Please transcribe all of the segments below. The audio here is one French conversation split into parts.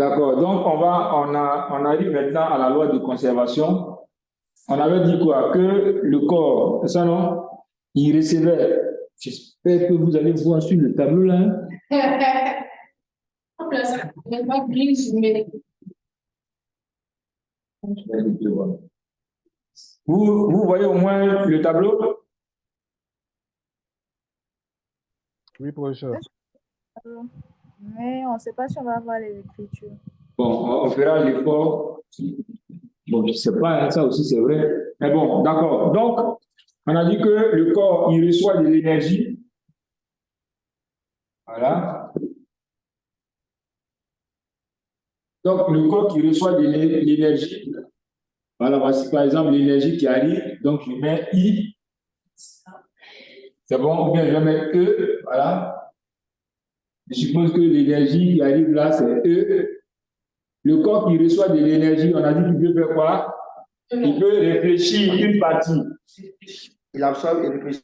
D'accord. Donc, on arrive maintenant à la loi de conservation. On avait dit quoi? Que le corps, c'est ça non? Il recevait. J'espère que vous allez voir sur le tableau là. Vous voyez au moins le tableau? Oui, professeur. Mais on ne sait pas si on va avoir les écritures. Bon, on fera l'effort. Bon, je ne sais pas, hein, ça aussi c'est vrai. Mais bon, d'accord. Donc, on a dit que le corps, il reçoit de l'énergie. Voilà. Donc, le corps qui reçoit de l'énergie, voilà, voici par exemple l'énergie qui arrive. Donc, je mets I. C'est bon, ou bien je mets E. Voilà. Je suppose que l'énergie qui arrive là, c'est E. Le corps qui reçoit de l'énergie, on a dit qu'il peut faire quoi? Il peut réfléchir une partie. Il absorbe, il réfléchit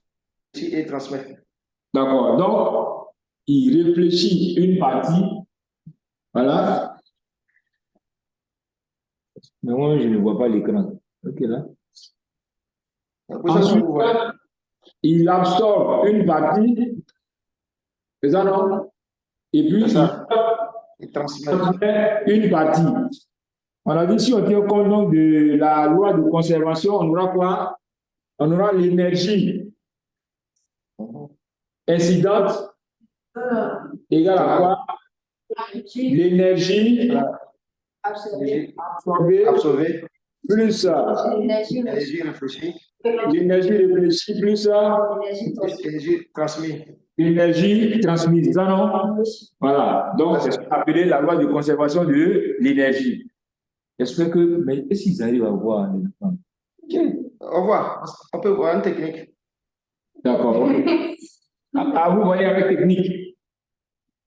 et transmet. D'accord. Donc, il réfléchit une partie. Voilà. Mais moi, je ne vois pas l'écran. OK, là. Ensuite, il absorbe une partie. C'est ça, non? Et puis, il transmet une partie. On a dit, si on tient compte donc de la loi de conservation, on aura quoi? On aura l'énergie incidente égale à quoi? L'énergie absorbée plus l'énergie réfléchie plus l'énergie transmise. l'énergie transmise. Ça, non? Voilà. Donc, c'est appelé la loi de conservation de l'énergie. J'espère que. Mais est-ce qu'ils arrivent à voir? Okay. Au revoir. On peut voir une technique. D'accord. Ah, vous voyez avec technique.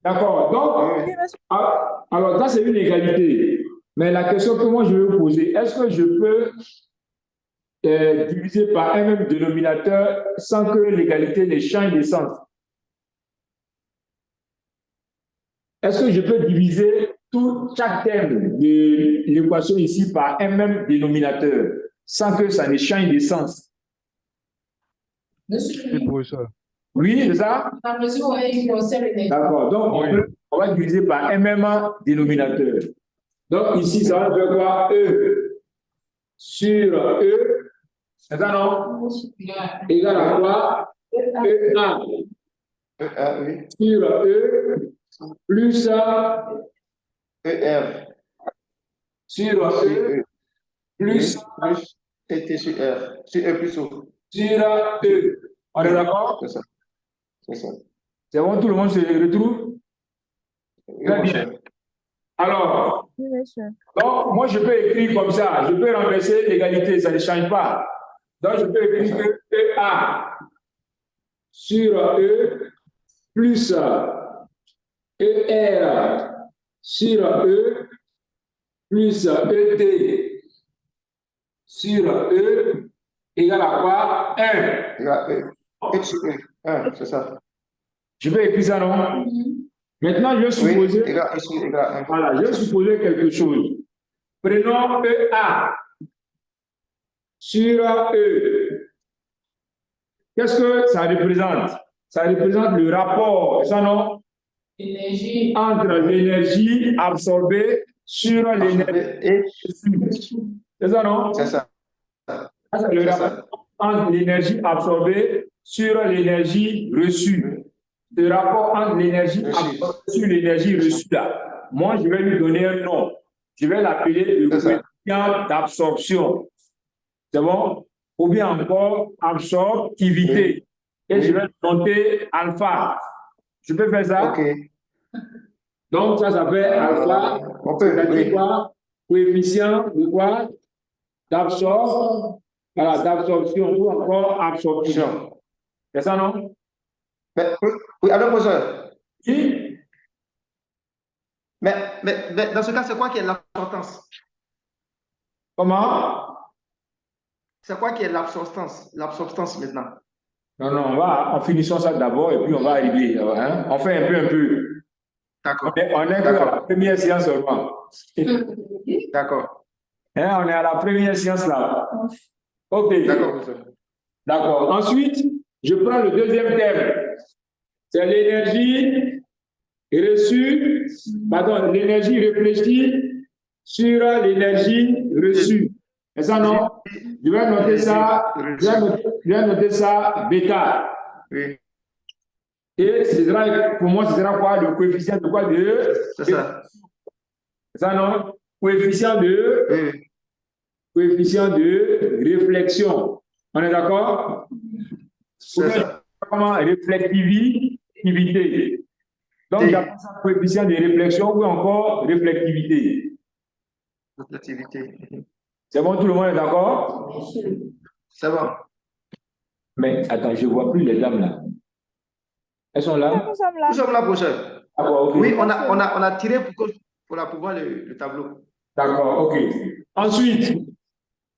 D'accord. Donc, alors, ça, c'est une égalité. Mais la question que moi, je vais vous poser, est-ce que je peux diviser par un même dénominateur sans que l'égalité ne change de sens? Est-ce que je peux diviser chaque terme de l'équation ici par un même dénominateur sans que ça ne change de sens? Oui, professeur. Oui, c'est ça? D'accord. Donc, on va diviser par un même dénominateur. Donc, ici, ça va faire quoi? E sur E. C'est ça, non? Égal à quoi? EA. Oui. Sur E plus ER. sur E plus TT sur R. Sur E plus O. sur E. On est d'accord? C'est ça. C'est ça. C'est bon, tout le monde se retrouve? Très bien. Alors, donc, moi, je peux écrire comme ça. Je peux renverser l'égalité, ça ne change pas. Donc, je peux écrire que EA sur E plus ER sur E plus ET sur E égale à quoi? 1. Égal à E. E sur E. 1, c'est ça. Je peux écrire ça, non? Maintenant, je vais supposer, voilà, je vais supposer quelque chose. Prenons EA sur E. Qu'est-ce que ça représente? Ça représente le rapport, ça non? Entre l'énergie absorbée sur l'énergie. C'est ça, non? C'est ça. C'est le rapport entre l'énergie absorbée sur l'énergie reçue. Ce rapport entre l'énergie absorbée sur l'énergie reçue là. Moi, je vais lui donner un nom. Je vais l'appeler le coefficient d'absorption. C'est bon? Ou bien encore absorptivité. Et je vais noter alpha. Je peux faire ça? OK. Donc, ça fait alpha. On peut, quoi? Coefficient de quoi? D'absorption. Voilà, d'absorption ou encore absorption. C'est ça, non? Oui, alors, professeur. Oui. Mais dans ce cas, c'est quoi qui est l'absorptance? Comment? C'est quoi qui est l'absorptance maintenant? Non, on finissons ça d'abord et puis on va arriver. Hein? On fait un peu. D'accord. On est que à la première séance seulement. D'accord. Hein, on est à la première séance là. OK. D'accord, professeur. D'accord. Ensuite, je prends le deuxième terme. C'est l'énergie reçue, pardon, l'énergie réfléchie sur l'énergie reçue. C'est ça, non? Je vais noter ça, je vais noter ça bêta. Oui, Et pour moi, ce sera quoi? Le coefficient de quoi? c'est ça. C'est ça, non? Coefficient de Oui, réflexion. On est d'accord? c'est ça. Comment? Réflectivité. Donc, j'appelle ça coefficient de réflexion ou encore réflectivité. L'activité. C'est bon, tout le monde est d'accord? C'est bon. Mais attends, je ne vois plus les dames là. Elles sont là? Nous sommes là. Nous sommes là, professeur. D'accord, ok. Oui, on a tiré pour pouvoir le tableau. D'accord, ok. Ensuite,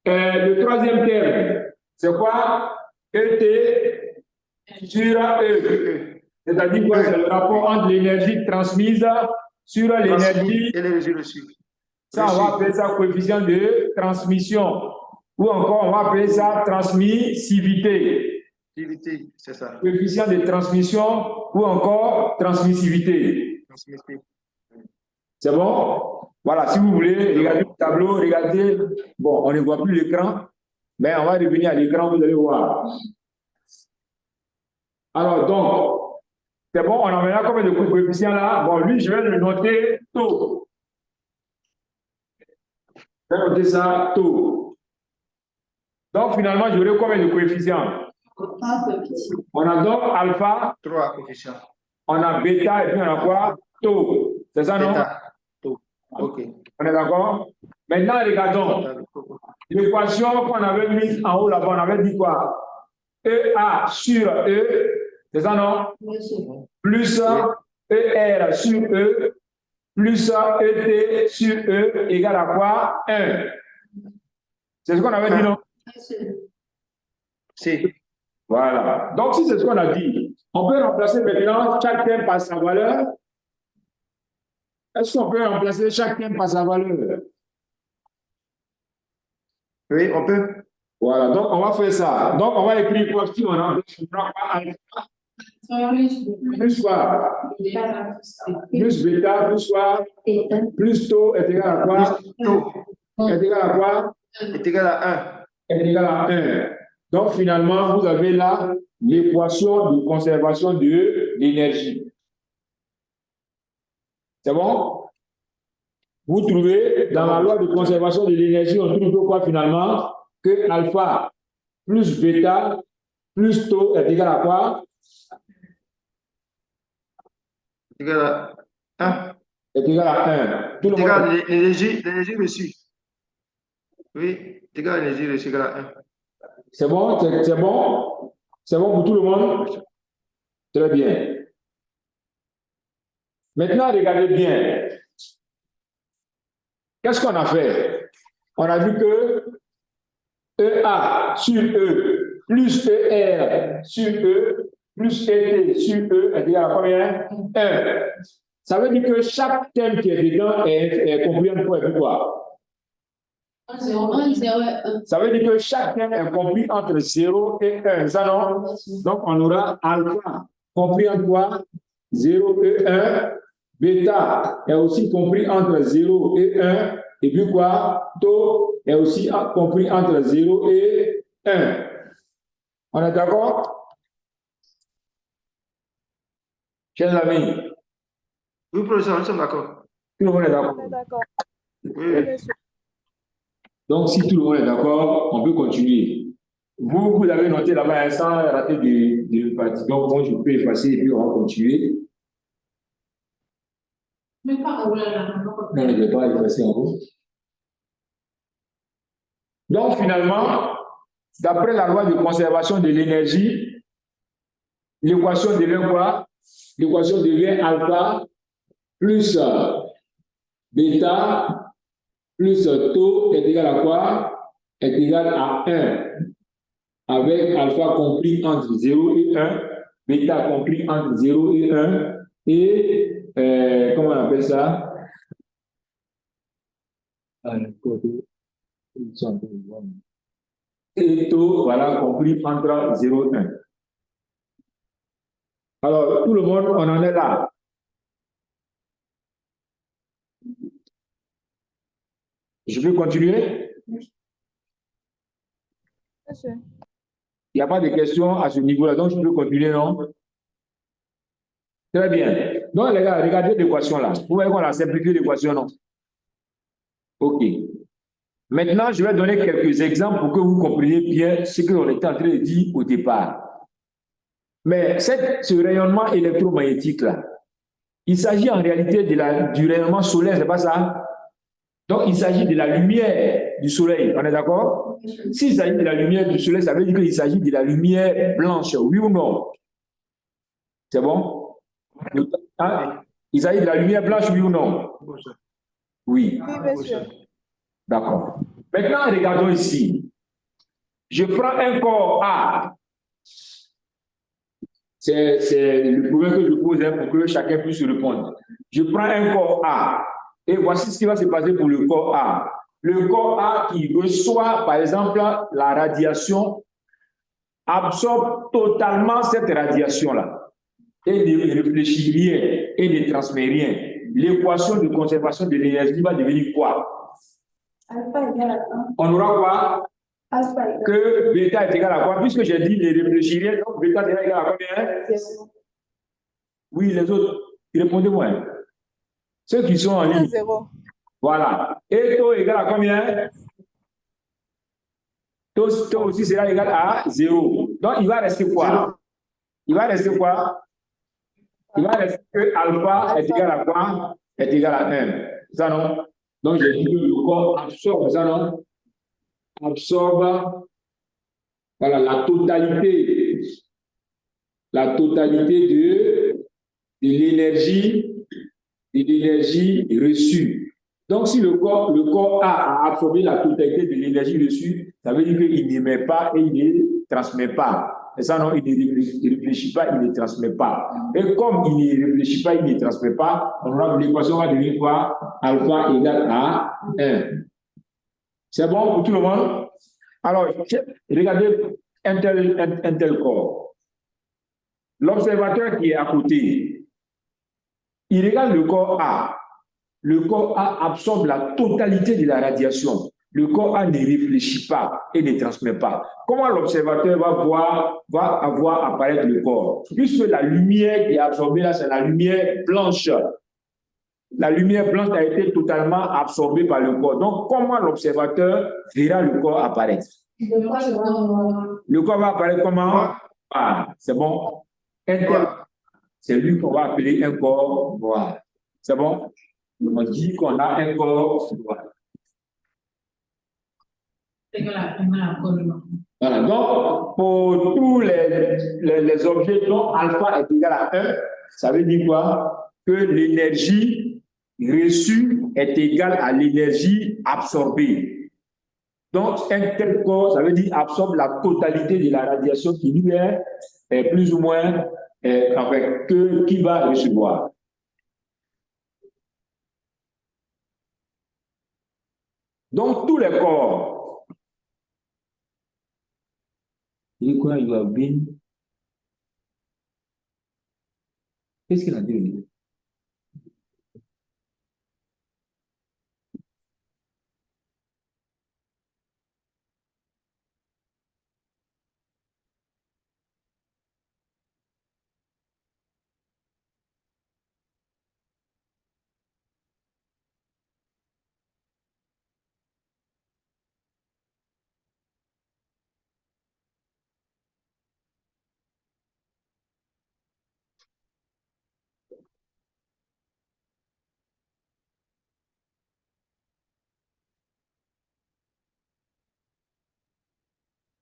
le troisième terme, c'est quoi? ET sur E. C'est-à-dire quoi? C'est le rapport entre l'énergie transmise sur l'énergie. Et l'énergie reçue. Ça, on va appeler ça coefficient de transmission. Ou encore, on va appeler ça transmissivité. Activité, c'est ça. Coefficient de transmission ou encore transmissivité. Transmission. C'est bon? Voilà, si vous voulez, regardez le tableau, regardez. Bon, on ne voit plus l'écran, mais on va revenir à l'écran, vous allez voir. Alors, donc, c'est bon, on en a combien de coefficients là? Bon, lui, je vais le noter tôt. Je vais noter ça tôt. Donc, finalement, j'aurai combien de coefficients? On a donc alpha, 3 coefficients. on a bêta et puis on a quoi? Tau. C'est ça, non? Bêta. Tau. OK. On est d'accord? Maintenant, regardons. L'équation qu'on avait mise en haut là-bas, on avait dit quoi? EA sur E, c'est ça, non? Plus ER sur E, plus ET sur E égale à quoi? 1. C'est ce qu'on avait dit, non? Si. Voilà. Donc, si c'est ce qu'on a dit, on peut remplacer maintenant chaque terme par sa valeur. Est-ce qu'on peut remplacer chaque terme par sa valeur? Oui, on peut. Voilà, donc on va faire ça. Donc, on va écrire quoi? Si on prend alpha, plus quoi? Plus bêta, plus quoi? Plus tau est égal à quoi? Tau Est égal à quoi? est égal à 1. Est égal à 1. Donc, finalement, vous avez là l'équation de conservation de l'énergie. C'est bon? Vous trouvez, dans la loi de conservation de l'énergie, on trouve quoi finalement? Que alpha plus bêta plus tau est égal à quoi? Est égal à 1. Est égal à 1. Tout le Est égal monde... à l'énergie reçue. Oui, est égal à l'énergie reçue égale à 1. C'est bon? C'est bon? C'est bon pour tout le monde? Très bien. Maintenant, regardez bien. Qu'est-ce qu'on a fait? On a vu que EA sur E plus ER sur E plus ET sur E est égal à combien? 1. Ça veut dire que chaque terme qui est dedans est compris en quoi? 1, 0, 1, 0, 1. Ça veut dire que chaque terme est compris entre 0 et 1. Ça non? Donc, on aura alpha compris en quoi? 0 et 1. Bêta est aussi compris entre 0 et 1. Et puis quoi? Tau est aussi compris entre 0 et 1. On est d'accord? Chers amis, Oui, professeur, nous sommes d'accord. tout le monde est d'accord? On est d'accord. Oui. Donc, si tout le monde est d'accord, on peut continuer. Vous avez noté là-bas sans rater de partie. Donc, moi, je peux effacer et puis on va continuer. Mais pas où là. Non, je ne vais pas effacer en haut. Donc, finalement, d'après la loi de conservation de l'énergie, l'équation devient quoi? L'équation devient alpha plus bêta plus tau est égal à quoi? Est égal à 1. Avec alpha compris entre 0 et 1, bêta compris entre 0 et 1, et appelle ça? Et taux, voilà, compris entre 0 et 1. Alors, tout le monde, on en est là. Je peux continuer? Monsieur. Il n'y a pas de questions à ce niveau-là, donc je peux continuer, non? Très bien. Donc, les gars, regardez l'équation là. Vous voyez qu'on a simplifié l'équation, non? OK. Maintenant, je vais donner quelques exemples pour que vous compreniez bien ce qu'on était en train de dire au départ. Mais ce rayonnement électromagnétique-là, il s'agit en réalité du rayonnement solaire, c'est pas ça? Donc, il s'agit de la lumière du soleil, on est d'accord? S'il s'agit de la lumière du soleil, ça veut dire qu'il s'agit de la lumière blanche, oui ou non? C'est bon? Hein? Il s'agit de la lumière blanche, oui ou non? Oui. Oui, monsieur. D'accord. Maintenant, regardons ici. Je prends un corps A. C'est le problème que je pose pour que chacun puisse répondre. Je prends un corps A. Et voici ce qui va se passer pour le corps A. Le corps A qui reçoit, par exemple, la radiation, absorbe totalement cette radiation-là. Et ne réfléchit rien et ne transmet rien. L'équation de conservation de l'énergie va devenir quoi? Alpha égale à 1. On aura quoi? Alpha égale Que bêta est égal à quoi? Puisque j'ai dit ne réfléchir rien, donc bêta est égal à combien? à 0. Oui, les autres, répondez-moi. Ceux qui sont en ligne. 0. Voilà. Et taux égal à combien? Taux aussi sera égal à 0. Donc, il va rester quoi? Il va rester quoi? Il va rester que alpha est égal à quoi? Est égal à 1. Ça non? Donc, j'ai dit que le corps absorbe, ça non? Absorbe, voilà, la totalité de l'énergie reçue. Donc, si le corps A absorbé la totalité de l'énergie reçue, ça veut dire qu'il n'émet pas et il ne transmet pas. Et ça, non, il ne réfléchit pas, il ne transmet pas. Et comme il ne réfléchit pas, il ne transmet pas, l'équation va devenir quoi? Alpha égale à 1. C'est bon pour tout le monde? Alors, regardez un tel corps. L'observateur qui est à côté, il regarde le corps A. Le corps A absorbe la totalité de la radiation. Le corps A ne réfléchit pas et ne transmet pas. Comment l'observateur va avoir apparaître le corps? Puisque la lumière qui est absorbée là, c'est la lumière blanche. La lumière blanche a été totalement absorbée par le corps. Donc, comment l'observateur verra le corps apparaître? Le corps va apparaître comment? Ah, c'est bon. C'est lui qu'on va appeler un corps noir. C'est bon? On dit qu'on a un corps noir. Voilà. Donc, pour tous les objets dont alpha est égal à 1, ça veut dire quoi? Que l'énergie reçue est égale à l'énergie absorbée. Donc, un tel corps, ça veut dire absorbe la totalité de la radiation qui lui est plus ou moins qui va recevoir. Donc, tous les corps. Qu'est-ce qu'il a dit?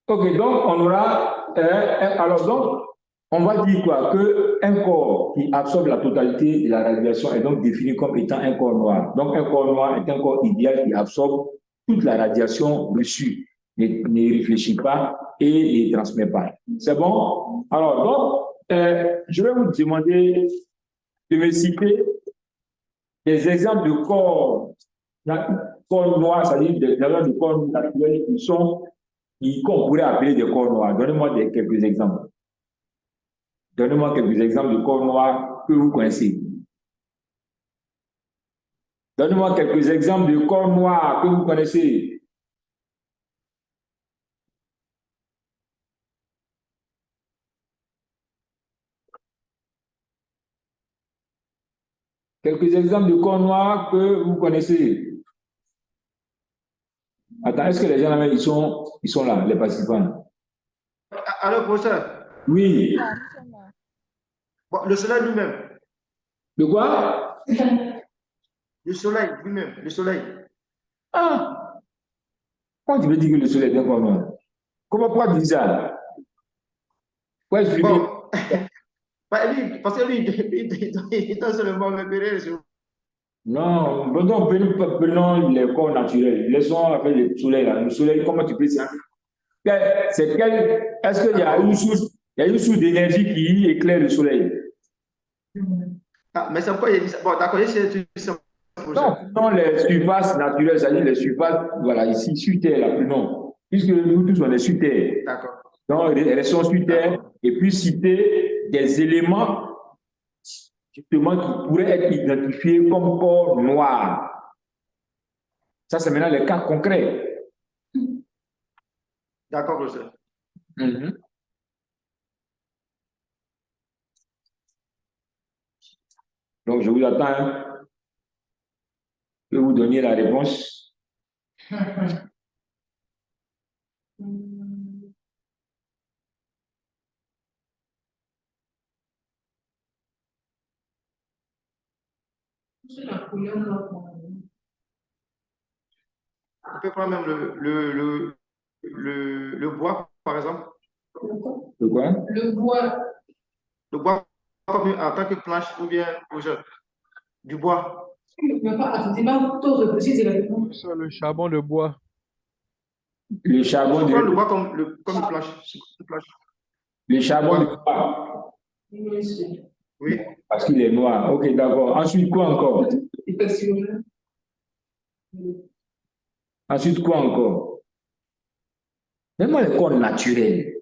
Ok, donc on aura, alors donc, on va dire quoi? Qu'un corps qui absorbe la totalité de la radiation est donc défini comme étant un corps noir. Donc un corps noir est un corps idéal qui absorbe toute la radiation reçue, ne réfléchit pas et ne transmet pas. C'est bon? Alors donc, je vais vous demander de me citer des exemples de corps noirs, c'est-à-dire des exemples de corps naturels qu'on pourrait appeler des corps noirs. Donnez-moi quelques exemples. Donnez-moi quelques exemples de corps noirs que vous connaissez. Donnez-moi quelques exemples de corps noirs que vous connaissez. Quelques exemples de corps noirs que vous connaissez. Attends, est-ce que les gens là, ils sont là, les participants? Alors, professeur, Oui. Ah, nous sommes là. bon, le soleil lui-même. De quoi? Le soleil lui-même, le soleil. Ah! Pourquoi tu veux dire que le soleil est un corps noir? Pourquoi tu dis ça? Pourquoi expliquer? Bon, bah, lui, parce que lui, il doit seulement repérer sur. Non, prenons les corps naturels. Laissons avec le soleil là. Le soleil, comment tu peux ça? Est-ce qu'il y a une source d'énergie qui éclaire le soleil? Ah, mais c'est pourquoi il dit ça. Bon, d'accord, Non, les surfaces naturelles, c'est-à-dire les surfaces, voilà, ici, sur Terre, là, non. Puisque nous tous, on est sur Terre. D'accord. Donc, elles sont sur Terre, et puis citer des éléments, justement, qui pourraient être identifiés comme corps noirs. Ça, c'est maintenant les cas concrets. D'accord, professeur. Donc, je vous attends hein, que vous donniez la réponse. On peut prendre même le bois, par exemple. De quoi? Le bois. Le bois comme en tant que planche ou bien du bois. Professeur, le charbon de bois. Le charbon On de prend le bois comme une planche. Le charbon de bois. Oui. Parce qu'il est noir. Ok, d'accord. Ensuite, quoi encore? Ensuite, quoi encore? Donnez-moi le corps naturel.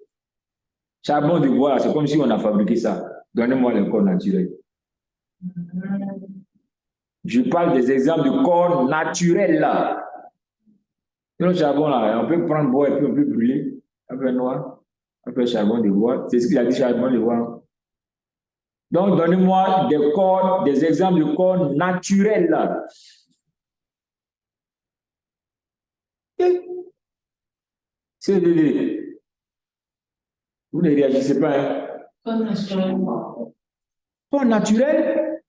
Charbon de bois, c'est comme si on a fabriqué ça. Donnez-moi le corps naturel. Je parle des exemples de corps naturels là. Le charbon là, on peut prendre bois et puis on peut brûler. Un peu noir, un peu charbon de bois. C'est ce qu'il a dit, charbon de bois. Donc, donnez-moi des exemples de corps naturels là. CDD. Vous ne réagissez pas. Hein? Corps naturel?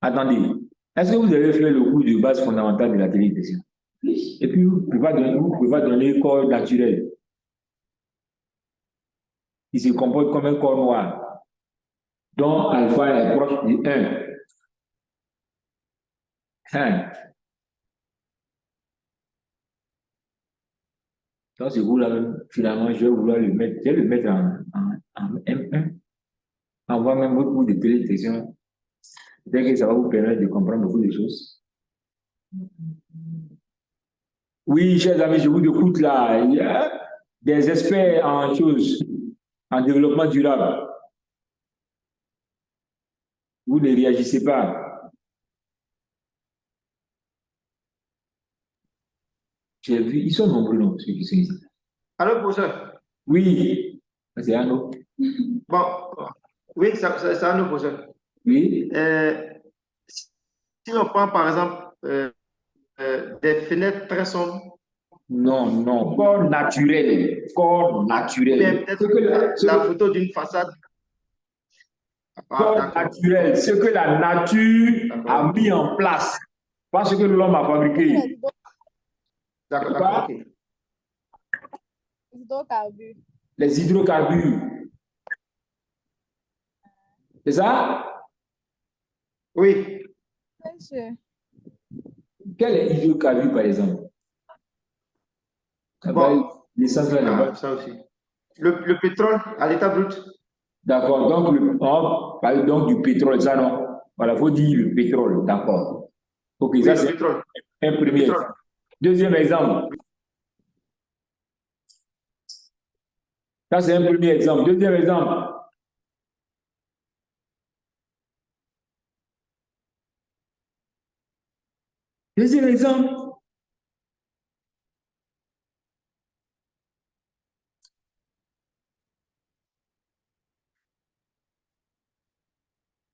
Attendez. Est-ce que vous avez fait le cours de base fondamentale de la télévision? Et puis, vous ne pouvez pas donner corps naturel. Il se comporte comme un corps noir, dont alpha est proche de 1. Donc, c'est vous là, finalement, je vais vouloir le mettre, je vais le mettre en M1. Envoie même votre cours de télévision. Peut-être que ça va vous permettre de comprendre beaucoup de choses. Oui, chers amis, je vous écoute là. Il y a des experts en choses, en développement durable. Vous ne réagissez pas. J'ai vu, ils sont nombreux, non, ceux qui sont ici. Alors, professeur. Oui, c'est un autre. Bon, oui, c'est un autre, professeur. Oui. Si on prend par exemple des fenêtres très sombres. Non, corps naturel. Corps naturel. Peut-être la photo d'une façade. Corps naturel, ce que la nature a mis en place, pas ce que l'homme a fabriqué. D'accord, ok. Hydrocarbures. Les hydrocarbures. C'est ça? Oui. Bien sûr. Quel est l'hydrocarbure, par exemple? Bon, l'essence là, ça aussi. Le pétrole à l'état brut. D'accord, donc on parle donc du pétrole, ça non? Voilà, il faut dire le pétrole, d'accord. Ok, Oui, ça le c'est pétrole. un premier Pétrole. exemple. Deuxième exemple. Ça c'est un premier exemple. Deuxième exemple. Deuxième exemple.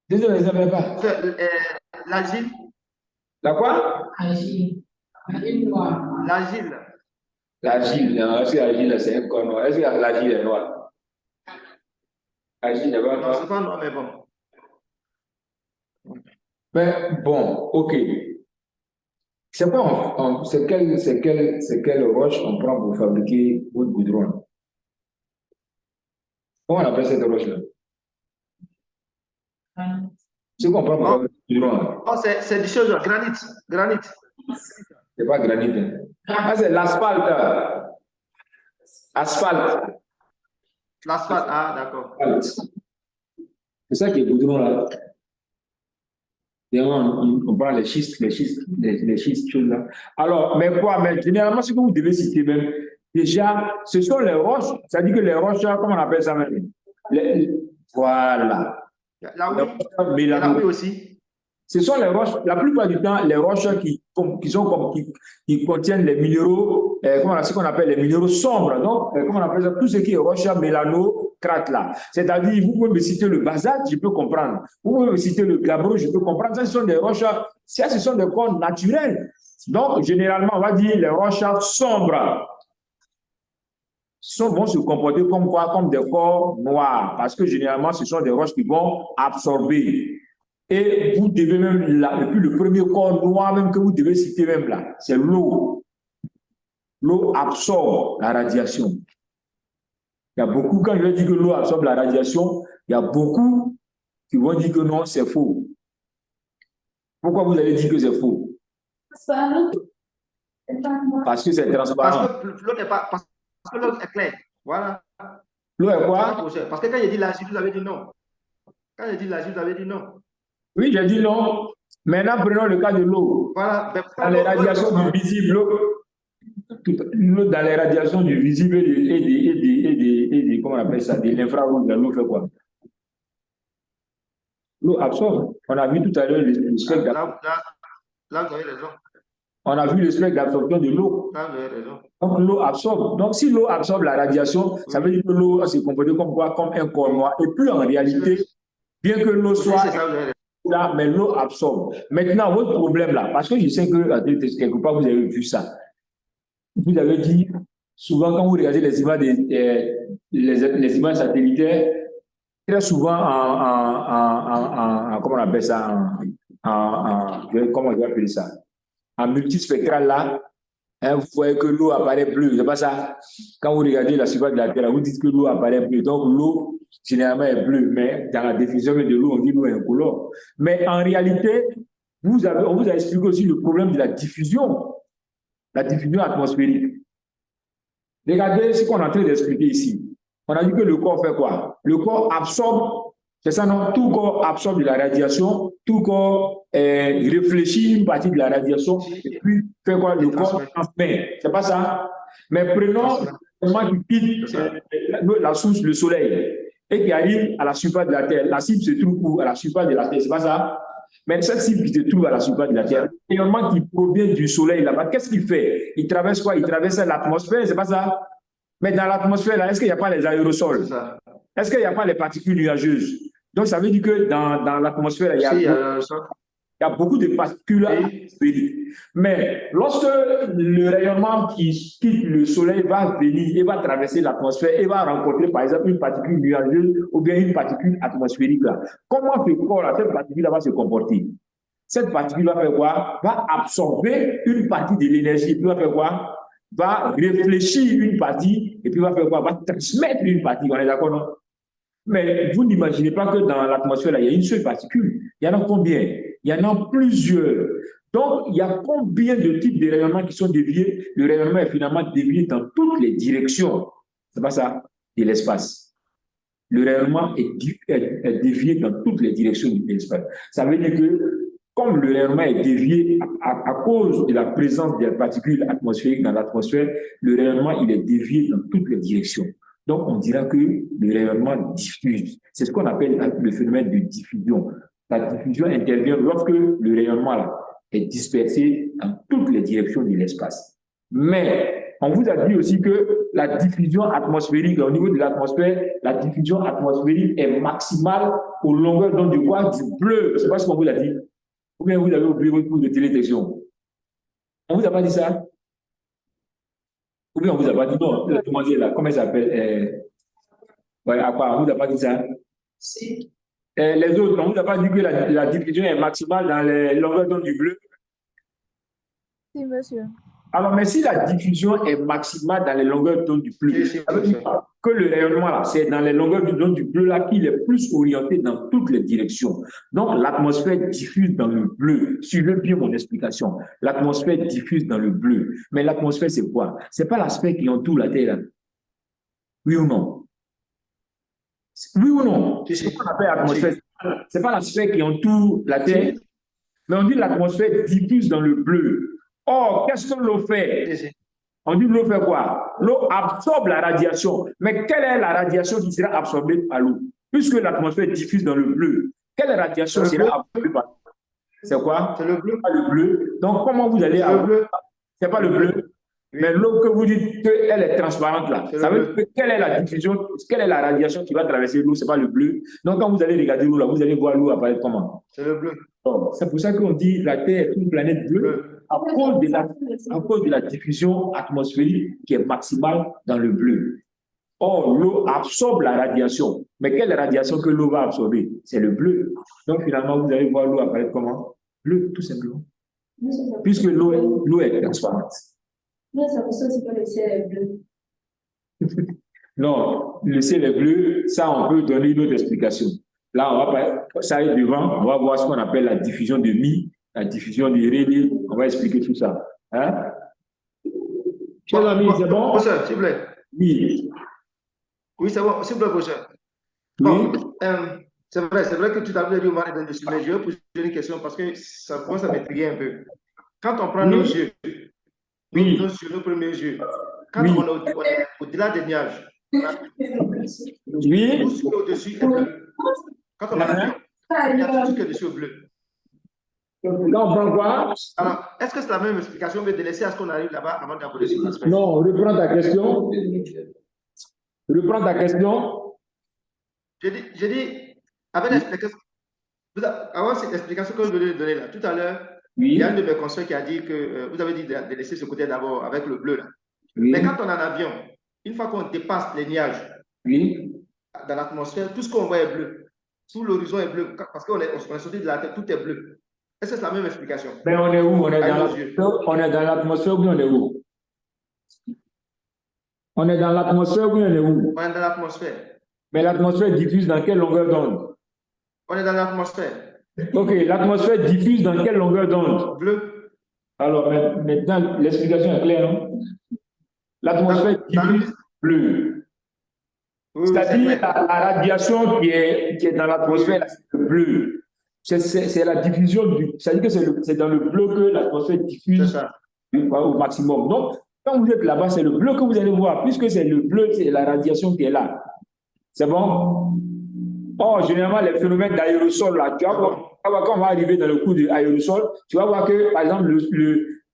Deuxième exemple, n'est pas. L'agile. La quoi? Agile. L'agile. L'agile, non, est-ce que l'agile c'est un corps noir? Est-ce que l'agile est noir? L'agile n'est pas Non, c'est noir. pas noir, mais bon. Mais bon, ok. C'est quoi, c'est quelle roche on prend pour fabriquer votre goudron? Comment on appelle cette roche-là? C'est quoi on prend pour Oh, fabriquer le goudron? oh, c'est des choses, granit. Granit. C'est pas granit. Hein. Ah, c'est l'asphalte. Asphalte. L'asphalte. Ah, d'accord. Asphalte. C'est ça qui est goudron là. Et on prend les schistes, choses là. Alors, mais quoi, mais généralement, ce que vous devez citer même, déjà, ce sont les roches, ça dit que les roches, comment on appelle ça même? Voilà. Là Les oui. roches Et là oui mélano. aussi. Ce sont les roches, la plupart du temps, les roches qui contiennent les minéraux, ce qu'on appelle les minéraux sombres. Donc, comment on appelle ça? Tout ce qui est roche mélanocrate là. C'est-à-dire, vous pouvez me citer le basalte, je peux comprendre. Vous pouvez me citer le gabbro, je peux comprendre. Ça, ce sont des roches, ça, ce sont des corps naturels. Donc, généralement, on va dire les roches sombres vont se comporter comme quoi? Comme des corps noirs. Parce que généralement, ce sont des roches qui vont absorber. Et vous devez même, là, et puis le premier corps noir même que vous devez citer même là, c'est l'eau. L'eau absorbe la radiation. Il y a beaucoup, quand je vais dire que l'eau absorbe la radiation, il y a beaucoup qui vont dire que non, c'est faux. Pourquoi vous allez dire que c'est faux? Parce que c'est transparent. Parce que l'eau est claire. Voilà. L'eau est quoi? Parce que quand j'ai dit l'agile, vous avez dit non. Quand j'ai dit l'agile, vous avez dit non. Oui, j'ai dit non. Maintenant, prenons le cas de l'eau. Voilà. Dans les radiations du visible, dans les radiations du visible et des comment on appelle ça, de l'infrarouge, l'eau fait quoi? L'eau absorbe. On a vu tout à l'heure le spectre là, vous avez raison. On a vu le spectre d'absorption de l'eau. Là, vous avez raison. Donc, l'eau absorbe. Donc, si l'eau absorbe la radiation, ça veut dire que l'eau se comporte comme quoi? Comme un corps noir. Et puis, en réalité, bien que l'eau soit là, mais l'eau absorbe. Maintenant, votre problème là, parce que je sais que quelque part, vous avez vu ça. Vous avez dit, souvent, quand vous regardez les images, les images satellitaires, très souvent comment on appelle ça? Comment on va appeler ça? En multispectral là, hein, vous voyez que l'eau apparaît bleue, c'est pas ça? Quand vous regardez la surface de la Terre, vous dites que l'eau apparaît bleue. Donc l'eau, généralement, est bleue, mais dans la définition de l'eau, on dit l'eau est incolore. Mais en réalité, on vous a expliqué aussi le problème de la diffusion atmosphérique. Regardez ce qu'on est en train d'expliquer ici. On a dit que le corps fait quoi? Le corps absorbe, c'est ça, non? Tout corps absorbe de la radiation, tout corps réfléchit une partie de la radiation, et puis fait quoi? Le corps transmet. C'est pas ça? Mais prenons le qui quitte la source, le soleil, et qui arrive à la surface de la Terre. La cible se trouve où? À la surface de la Terre, c'est pas ça? Mais cette cible qui se trouve à la surface de la Terre, le rayonnement qui provient du soleil là-bas, qu'est-ce qu'il fait? Il traverse quoi? Il traverse l'atmosphère, c'est pas ça? Mais dans l'atmosphère, là, est-ce qu'il n'y a pas les aérosols? Est-ce qu'il n'y a pas les particules nuageuses? Donc, ça veut dire que dans l'atmosphère, il y a beaucoup de particules atmosphériques. Mais lorsque le rayonnement qui quitte le soleil va venir et va traverser l'atmosphère et va rencontrer, par exemple, une particule nuageuse ou bien une particule atmosphérique, là, comment ce corps-là, cette particule-là va se comporter? Cette particule va faire quoi? Va absorber une partie de l'énergie et puis va faire quoi? Va réfléchir une partie et puis va faire quoi? Va transmettre une partie. On est d'accord, non? Mais vous n'imaginez pas que dans l'atmosphère, il y a une seule particule. Il y en a combien? Il y en a plusieurs. Donc, il y a combien de types de rayonnements qui sont déviés? Le rayonnement est finalement dévié dans toutes les directions. C'est pas ça? De l'espace. le rayonnement est dévié dans toutes les directions de l'espace. Ça veut dire que comme le rayonnement est dévié à cause de la présence des particules atmosphériques dans l'atmosphère, le rayonnement il est dévié dans toutes les directions. Donc, on dira que le rayonnement diffuse. C'est ce qu'on appelle le phénomène de diffusion. La diffusion intervient lorsque le rayonnement là, est dispersé dans toutes les directions de l'espace. Mais on vous a dit aussi que la diffusion atmosphérique, au niveau de l'atmosphère, la diffusion atmosphérique est maximale aux longueurs d'onde de quoi? Du bleu. Je ne sais pas ce qu'on vous a dit. Ou bien vous avez oublié votre cours de télévision. On ne vous a pas dit ça? Ou bien on ne vous a pas dit non, demandez là, comment ça s'appelle? Ouais, à quoi? On ne vous a pas dit ça? Si. Les autres, on ne vous a pas dit que la diffusion est maximale dans les longueurs d'onde du bleu? Si, monsieur. Alors, mais si la diffusion est maximale dans les longueurs d'onde du bleu, ça veut dire que le rayonnement, là, c'est dans les longueurs d'onde du bleu là qu'il est plus orienté dans toutes les directions. Donc, l'atmosphère diffuse dans le bleu. Suivez bien mon explication. L'atmosphère diffuse dans le bleu. Mais l'atmosphère, c'est quoi? C'est pas l'aspect qui entoure la Terre. Là. Oui ou non? Oui ou non? C'est ce qu'on appelle l'atmosphère. C'est pas l'aspect qui entoure la Terre. Mais on dit l'atmosphère diffuse dans le bleu. Or, qu'est-ce que l'eau fait? On dit l'eau fait quoi? L'eau absorbe la radiation. Mais quelle est la radiation qui sera absorbée par l'eau? Puisque l'atmosphère diffuse dans le bleu, quelle radiation sera absorbée par l'eau? C'est quoi? C'est le bleu. Pas le bleu. Donc, comment vous allez avoir... C'est pas le bleu. Oui. Mais l'eau que vous dites qu'elle est transparente là, ça veut dire que quelle est la diffusion, quelle est la radiation qui va traverser l'eau? C'est pas le bleu. Donc, quand vous allez regarder l'eau là, vous allez voir l'eau apparaître comment? C'est le bleu. C'est pour ça qu'on dit la Terre est une planète bleue. À cause de la diffusion atmosphérique qui est maximale dans le bleu. Or, l'eau absorbe la radiation. Mais quelle radiation que l'eau va absorber? C'est le bleu. Donc, finalement, vous allez voir l'eau apparaître comment? Bleu, tout simplement. Puisque l'eau est transparente. Non, ça veut dire que le ciel est bleu. Non, le ciel est bleu, ça, on peut donner une autre explication. Là, on va pas, ça est devant, on va voir ce qu'on appelle la diffusion de Mi, la diffusion de Ré, on va expliquer tout ça. Hein? Chers amis, c'est bon? Professeur, s'il vous plaît. Oui. Oui, c'est bon, s'il vous plaît, professeur. Bon, c'est vrai que tu as dit au mari d'un dessus, mais je vais poser une question parce que ça commence à m'intriguer un peu. Quand on prend nos yeux, nos premiers yeux, quand on est au-delà des nuages, tout ce qui est au-dessus est bleu. Quand on a il y a tout ce qui est au-dessus bleu. Là, on prend quoi? Alors, est-ce que c'est la même explication, mais de laisser à ce qu'on arrive là-bas avant d'aborder ce aspect? Non, reprends ta question. Reprends ta question. Je dis, avec l'explication, avant cette explication que vous venez de donner là, tout à l'heure, il y a un de mes conseils qui a dit que vous avez dit de laisser ce côté d'abord avec le bleu là. Mais quand on est en avion, une fois qu'on dépasse les nuages dans l'atmosphère, tout ce qu'on voit est bleu. Tout l'horizon est bleu parce qu'on est sorti de la Terre, tout est bleu. Est-ce que c'est la même explication? Mais on est où? On est dans l'atmosphère ou on est où? On est dans l'atmosphère ou on est où? On est dans l'atmosphère. Mais l'atmosphère diffuse dans quelle longueur d'onde? On est dans l'atmosphère. Ok, l'atmosphère diffuse dans quelle longueur d'onde? Bleu. Alors, maintenant, l'explication est claire, non? L'atmosphère diffuse bleu. Oui, c'est-à-dire la radiation qui est dans l'atmosphère, c'est le bleu. C'est la diffusion c'est-à-dire que c'est dans le bleu que l'atmosphère diffuse au maximum. Donc, quand vous êtes là-bas, c'est le bleu que vous allez voir, puisque c'est le bleu, c'est la radiation qui est là. C'est bon? Or, généralement, les phénomènes d'aérosol, là, tu vas voir, quand on va arriver dans le cours de l'aérosol, tu vas voir que, par exemple,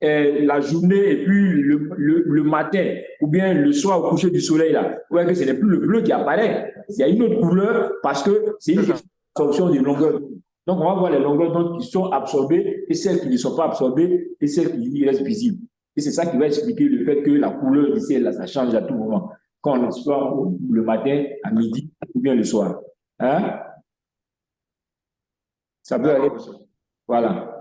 la journée et puis le matin, ou bien le soir au coucher du soleil, là, vous voyez que ce n'est plus le bleu qui apparaît. Il y a une autre couleur parce que c'est une absorption des longueurs. Donc, on va voir les longueurs d'onde qui sont absorbées et celles qui ne sont pas absorbées et celles qui restent visibles. Et c'est ça qui va expliquer le fait que la couleur du ciel, là, ça change à tout moment. Quand on est soit le matin, à midi, ou bien le soir. Hein? Ça peut aller. Voilà.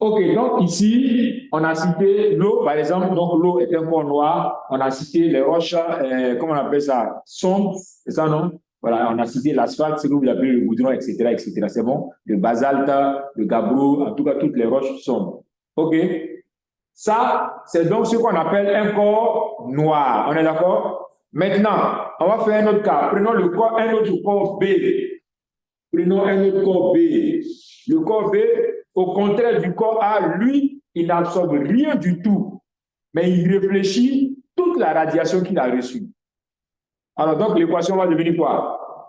OK, donc ici, on a cité l'eau, par exemple. Donc, l'eau est un corps noir. On a cité les roches, comment on appelle ça? Sombres, c'est ça, non? Voilà, on a cité l'asphalte, ce que vous appelez le goudron, etc., etc. C'est bon? Le basalte, le gabbro, en tout cas, toutes les roches sombres. OK? Ça, c'est donc ce qu'on appelle un corps noir. On est d'accord? Maintenant, on va faire un autre cas. Prenons un autre corps B. Prenons un autre corps B. Le corps B, au contraire du corps A, lui, il n'absorbe rien du tout. Mais il réfléchit toute la radiation qu'il a reçue. Alors, donc, l'équation va devenir quoi?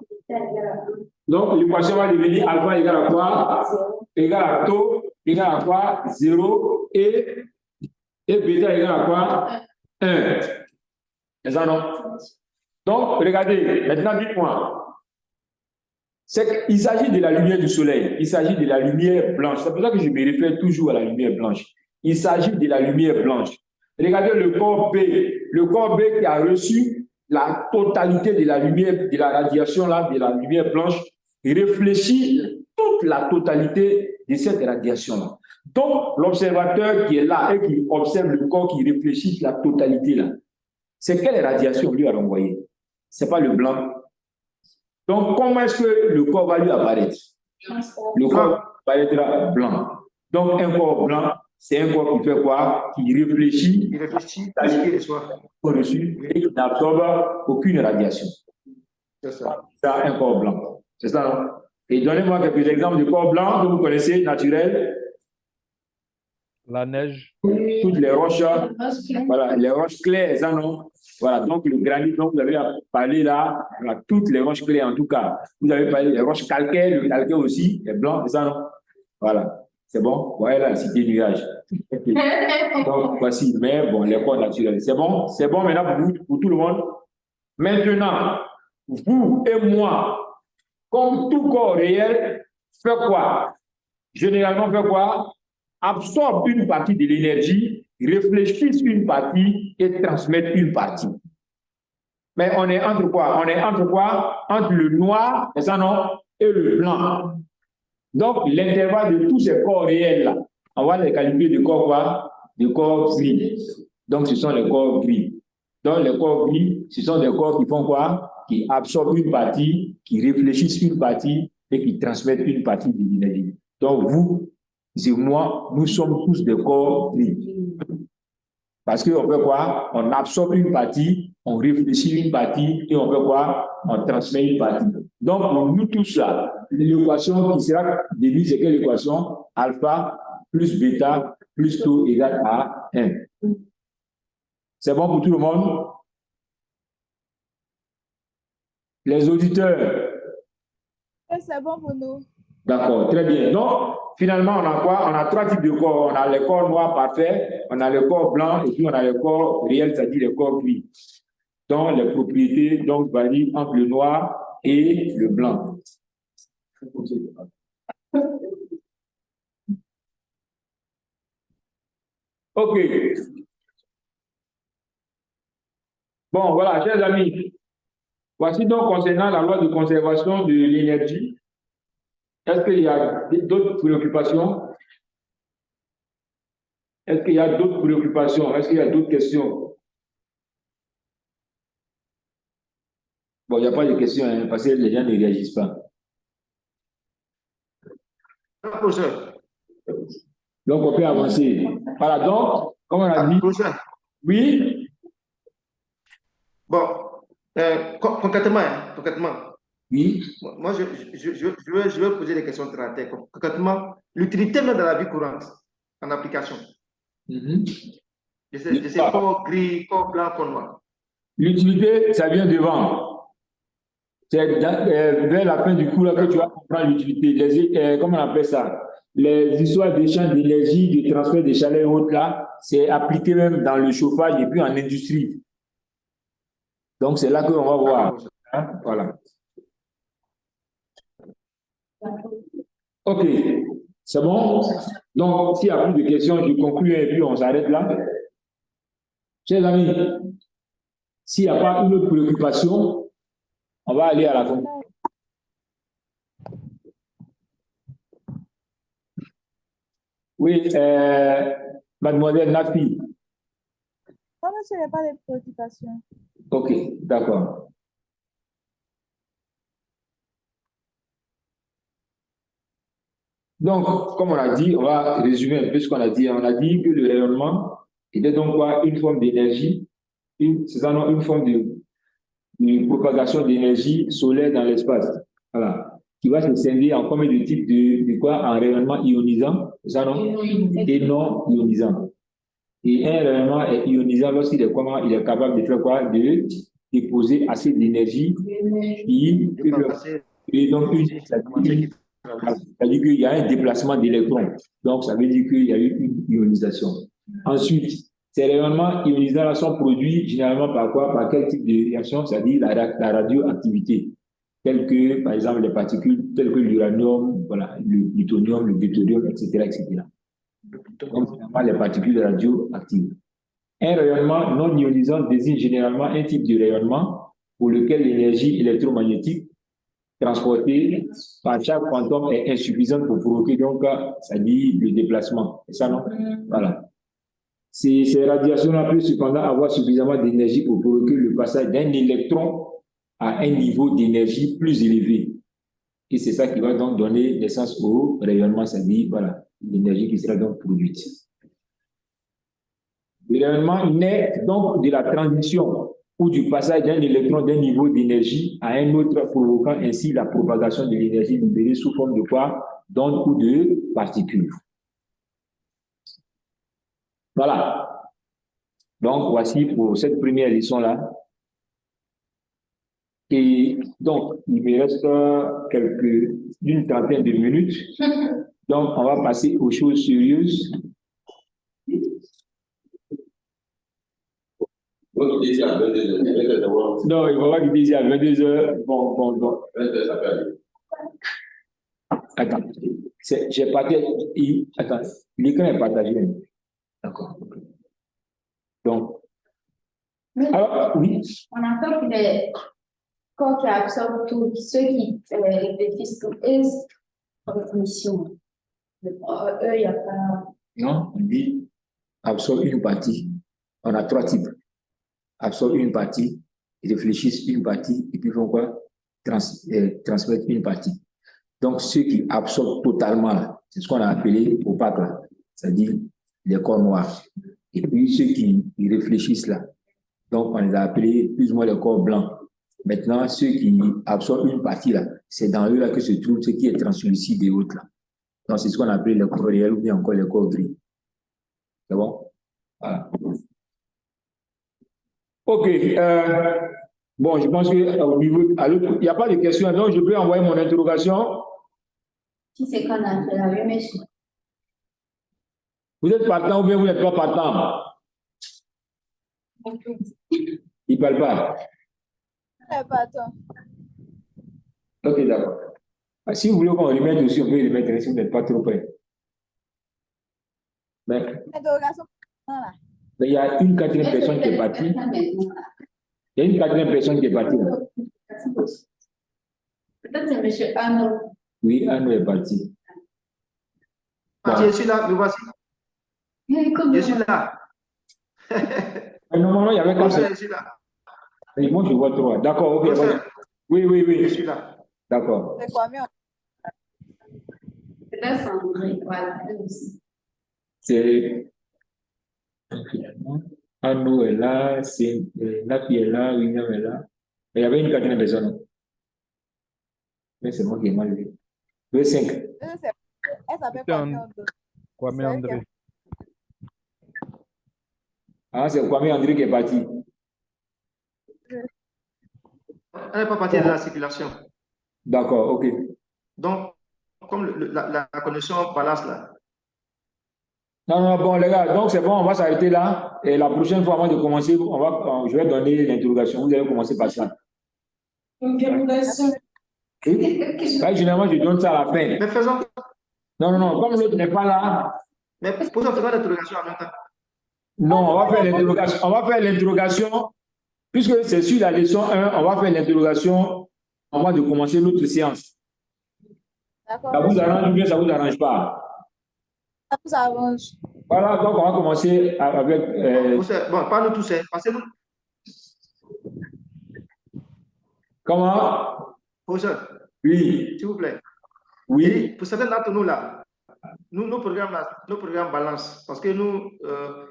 Donc, l'équation va devenir alpha égale à quoi? Égale à taux, égale à quoi? 0 et bêta égale à quoi? 1. C'est ça, non? Donc, regardez, maintenant, dites-moi. Il s'agit de la lumière du soleil. Il s'agit de la lumière blanche. C'est pour ça que je me réfère toujours à la lumière blanche. Il s'agit de la lumière blanche. Regardez le corps B. Le corps B qui a reçu la totalité de la lumière, de la radiation, là, de la lumière blanche, réfléchit toute la totalité de cette radiation-là. Donc, l'observateur qui est là et qui observe le corps qui réfléchit la totalité, là, c'est quelle radiation lui a renvoyé? Ce n'est pas le blanc. Donc, comment est-ce que le corps va lui apparaître? Le corps apparaîtra blanc. Donc, un corps blanc, c'est un corps qui fait quoi? Qui réfléchit. Il réfléchit à ce qu'il reçoit. Au-dessus et qui n'absorbe aucune radiation. C'est ça. C'est un corps blanc. C'est ça, non? Et donnez-moi quelques exemples de corps blancs que vous connaissez, naturels. La neige. Toutes les roches, voilà, les roches claires, ça non? Voilà, donc le granit dont vous avez parlé là, voilà, toutes les roches claires en tout cas. Vous avez parlé des roches calcaires, le calcaire aussi, les blancs, c'est ça non? Voilà, c'est bon? Voilà la cité nuage. Okay. Donc voici, mais bon, les corps naturels. C'est bon maintenant pour vous, pour tout le monde? Maintenant, vous et moi, comme tout corps réel, fait quoi? Généralement, fait quoi? Absorbe une partie de l'énergie, réfléchisse une partie et transmette une partie. Mais on est entre quoi? On est entre quoi? Entre le noir, c'est ça non? Et le blanc. Donc, l'intervalle de tous ces corps réels-là, on va les qualifier de corps quoi? De corps gris. Donc, ce sont les corps gris. Donc, les corps gris, ce sont des corps qui font quoi? Qui absorbent une partie, qui réfléchissent une partie et qui transmettent une partie de l'énergie. Donc, vous, c'est moi, nous sommes tous des corps gris. Parce qu'on fait quoi? On absorbe une partie, on réfléchit une partie et on fait quoi? On transmet une partie. Donc, pour nous tous là, l'équation qui sera début, c'est quelle équation? Alpha plus bêta plus tau égale à 1. C'est bon pour tout le monde? Les auditeurs? C'est bon pour nous. D'accord, très bien. Donc, finalement, on a quoi? On a trois types de corps. On a le corps noir parfait, on a le corps blanc et puis on a le corps réel, c'est-à-dire le corps gris. Donc, les propriétés donc, varient entre le noir et le blanc. OK. Bon, voilà, chers amis. Voici donc concernant la loi de conservation de l'énergie. Est-ce qu'il y a d'autres préoccupations? Est-ce qu'il y a d'autres préoccupations? Est-ce qu'il y a d'autres questions? Bon, il n'y a pas de questions, hein, parce que les gens ne réagissent pas. Non, professeur. Donc, on peut avancer. Voilà, donc, comme on a dit... Professeur. Oui? Bon, concrètement. Oui. Moi, je veux poser des questions très terre. Concrètement, l'utilité même dans la vie courante, en application. Je sais corps gris, corps blanc, corps noir. L'utilité, ça vient devant. C'est vers la fin du cours là que tu vas comprendre l'utilité. Comment on appelle ça? Les histoires d'échange d'énergie, de transfert de chaleur et autres là, c'est appliqué même dans le chauffage et puis en industrie. Donc, c'est là qu'on va voir. Hein? Voilà. OK. C'est bon? Donc, s'il n'y a plus de questions, je conclue et puis on s'arrête là. Chers amis, s'il n'y a pas une autre préoccupation, on va aller à la conclusion. Oui, mademoiselle Nafi. Non, monsieur, il n'y a pas de préoccupation. OK, d'accord. Donc, comme on a dit, on va résumer un peu ce qu'on a dit. On a dit que le rayonnement était donc quoi? Une forme d'énergie, c'est une forme de propagation d'énergie solaire dans l'espace. Voilà. Qui va se scinder en combien de types de quoi? En rayonnement ionisant, c'est ça non? Et non ionisant. Et un rayonnement est ionisant lorsqu'il est comment? Il est capable de faire quoi? De déposer assez d'énergie qui et donc ça veut dire qu'il y a un déplacement d'électrons. Donc ça veut dire qu'il y a eu une ionisation. Ensuite, ces rayonnements ionisants sont produits généralement par quoi? Par quel type de réaction? C'est-à-dire la radioactivité, telles que par exemple les particules telles que l'uranium, voilà, le plutonium, le deutérium, etc., etc. Donc, les particules radioactives. Un rayonnement non ionisant désigne généralement un type de rayonnement pour lequel l'énergie électromagnétique transportée par chaque quantum est insuffisante pour provoquer donc, ça dit le déplacement. C'est ça, non? Voilà. Ces radiations-là peuvent cependant avoir suffisamment d'énergie pour provoquer le passage d'un électron à un niveau d'énergie plus élevé. Et c'est ça qui va donc donner naissance au rayonnement, c'est-à-dire, voilà, l'énergie qui sera donc produite. Le rayonnement naît donc de la transition ou du passage d'un électron d'un niveau d'énergie à un autre, provoquant ainsi la propagation de l'énergie libérée sous forme de quoi? D'ondes ou de particules. Voilà. Donc, voici pour cette première leçon-là. Et donc, il me reste une trentaine de minutes. Donc, on va passer aux choses sérieuses. Non, il va pas quitter ici à 22h. Bon. Attends, j'ai partagé. Attends, l'écran est partagé. D'accord. Donc, alors, oui. On entend que les corps qui absorbent tout, ceux qui réfléchissent tout, eux, leur mission. Eux, il n'y a pas. Non, on dit absorbe une partie. On a trois types. Absorbe une partie, réfléchissent une partie, et puis font quoi? Transmettre une partie. Donc, ceux qui absorbent totalement, c'est ce qu'on a appelé opaque, c'est-à-dire les corps noirs. Et puis, ceux qui réfléchissent là, donc on les a appelés plus ou moins les corps blancs. Maintenant, ceux qui absorbent une partie là, c'est dans eux là que se trouve ce qui est translucide et autres là. Donc, c'est ce qu'on appelle les corps réels ou bien encore les corps gris. C'est bon? Voilà. OK. Bon, je pense qu'au niveau. Il n'y a pas de questions, donc je peux envoyer mon interrogation. Si c'est qu'on a fait la même chose. Vous êtes partant ou bien vous n'êtes pas partant? Il ne parle pas. Partant. OK, d'accord. Si vous voulez qu'on remette aussi, on peut remettre si vous n'êtes pas trop près. Mais il y a une quatrième personne qui est partie. Il y a une quatrième personne qui est partie. Peut-être c'est M. Arnaud. Oui, Arnaud est parti. Bon. Je suis là, me voici. Je suis là. Normalement, il y avait quatre. Je suis là. Et moi, je vois trois. D'accord, OK. Oui. Je suis là. D'accord. C'est quoi, mieux? Peut-être Sandrine, voilà. C'est. Arnaud est là, Napi est là, William est là. Il y avait une quatrième personne. Mais c'est moi qui ai mal vu. 5. Elle s'appelle Kwame André. Ah, c'est Kwame André qui est parti. Elle n'est pas partie de la circulation. D'accord, OK. Donc, comme la connexion balance là. Non, bon, les gars, donc c'est bon, on va s'arrêter là. Et la prochaine fois, avant de commencer, je vais donner l'interrogation. Vous allez commencer par ça. Interrogation. Généralement, je donne ça à la fin. Mais faisons. Non, comme l'autre n'est pas là. Mais pour ça, faisons l'interrogation en même temps. Non, on va faire l'interrogation. On va faire l'interrogation. Puisque c'est sur la leçon 1, on va faire l'interrogation avant de commencer notre séance. D'accord. Ça vous arrange ou bien ça ne vous arrange pas? Ça vous arrange. Voilà, donc on va commencer avec. Bon, parle-nous tous, passez-nous. Comment? Professeur. Oui. S'il vous plaît. Oui. Et pour certains d'entre nous là, nos programmes balancent. Parce que nous,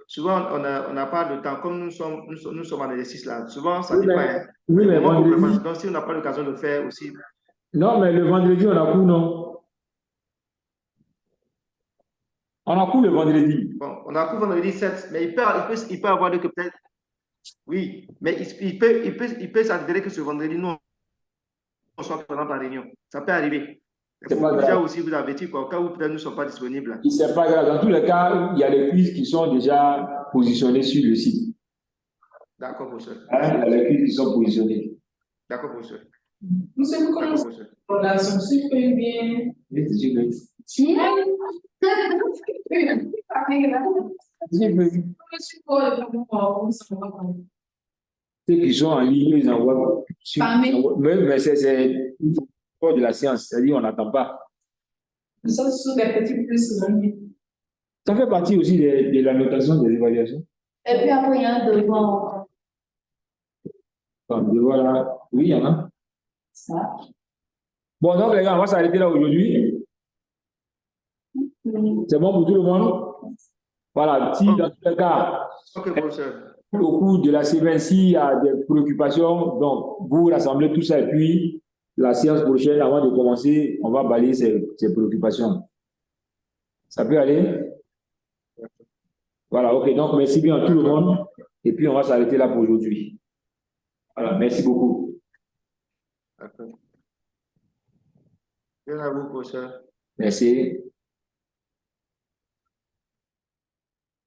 souvent, on n'a pas de temps. Comme nous sommes en exercice là, souvent, ça dépend. Oui, mais vendredi. Donc, si on n'a pas l'occasion de le faire aussi. Non, mais le vendredi, on a cours, non? On a cours le vendredi. Bon, on a cours vendredi 7, mais il peut avoir que peut-être. Oui, mais il peut s'avérer que ce vendredi, nous, on soit présent par réunion. Ça peut arriver. C'est pas Déjà grave. aussi vous avertir au cas où peut-être nous ne sommes pas disponibles. C'est pas grave. Dans tous les cas, il y a des quiz qui sont déjà positionnés sur le site. D'accord, professeur. Hein, il y a des quiz qui sont positionnés. D'accord, professeur. Monsieur, vous D'accord, connaissez professeur. la relation super bien. Ceux qui sont en ligne, ils envoient. Mais c'est pour de la science, c'est-à-dire on n'attend pas. Nous sommes sur des petits plus. Ça fait partie aussi de la notation des évaluations. Et puis après, il y a un devoir. Bon, voilà. Oui, il y en a. Ça. Bon, donc les gars, on va s'arrêter là aujourd'hui. C'est bon pour tout le monde? Voilà, si dans tous les cas, Ok, professeur. au cours de la semaine, s'il y a des préoccupations, donc vous rassemblez tout ça et puis la séance prochaine, avant de commencer, on va balayer ces préoccupations. Ça peut aller? Voilà, ok. Donc, merci bien à tout le monde. Et puis, on va s'arrêter là pour aujourd'hui. Voilà, merci beaucoup. D'accord. Bien à vous, professeur. Merci.